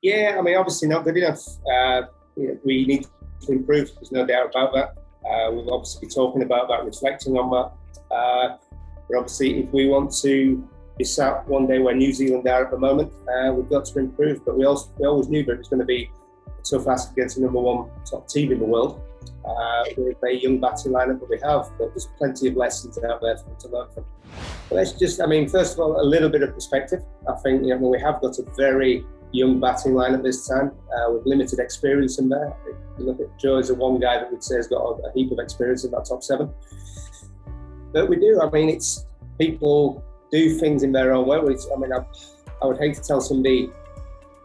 Yeah, I mean, obviously not good enough. We need to improve. There's no doubt about that. We'll obviously be talking about that, reflecting on that. But obviously, if we want to be sat one day where New Zealand are at the moment, we've got to improve. But we always knew that it was going to be a tough ask against the number one top team in the world. With a young batting lineup that we have, but there's plenty of lessons out there for them to learn from. But let's just, first of all, a little bit of perspective. I think we have got a very young batting lineup this time with limited experience in there. You look at Joe as one guy that we'd say has got a heap of experience in that top seven. But we do. It's people do things in their own way. I would hate to tell somebody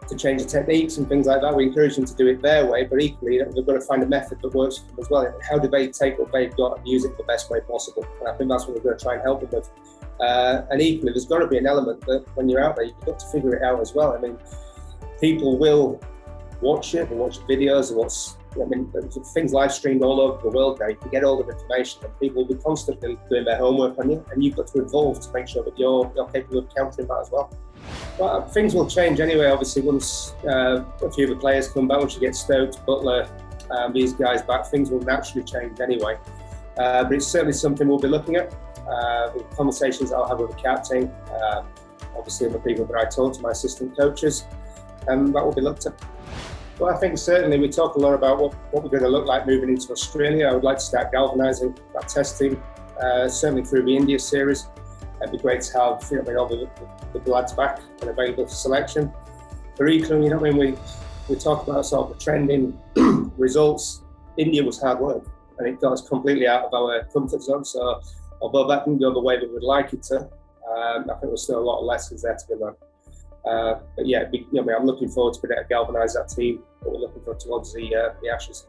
to change the techniques and things like that. We encourage them to do it their way, but equally they've got to find a method that works for them as well. How do they take what they've got and use it the best way possible? And I think that's what we're going to try and help them with. And equally, there's got to be an element that when you're out there, you've got to figure it out as well. People will watch it, and watch videos, and things live streamed all over the world now. You can get all the information, and people will be constantly doing their homework on you, and you've got to evolve to make sure that you're capable of countering that as well. But things will change anyway, obviously, once a few of the players come back, once you get Stokes, Butler, these guys back, things will naturally change anyway. But it's certainly something we'll be looking at. With conversations I'll have with the captain, obviously the people that I talk to, my assistant coaches, and that will be looked at. Well, I think certainly we talk a lot about what we're going to look like moving into Australia. I would like to start galvanising that test team, certainly through the India series. It'd be great to have all the lads back and available for selection. But equally, we talk about sort of the trending results. India was hard work, and it got us completely out of our comfort zone. So although that didn't go the way that we'd like it to, I think there's still a lot of lessons there to be learned. But yeah, I'm looking forward to being able to galvanise that team that we're looking for towards the Ashes.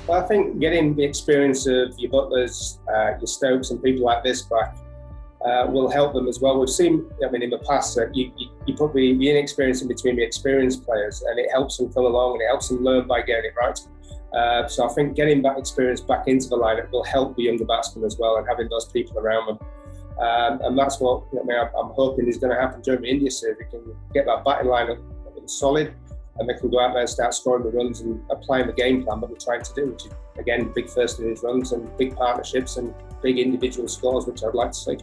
But I think getting the experience of your Butlers, your Stokes and people like this back will help them as well. We've seen, in the past, that you put the inexperienced in between the experienced players, and it helps them come along and it helps them learn by getting it right. So I think getting that experience back into the lineup will help the younger batsmen as well, and having those people around them. And that's what I'm hoping is going to happen during the India series. We can get that batting lineup solid, and they can go out there and start scoring the runs and applying the game plan that we're trying to do, which is, again, big first innings runs and big partnerships and big individual scores, which I'd like to see.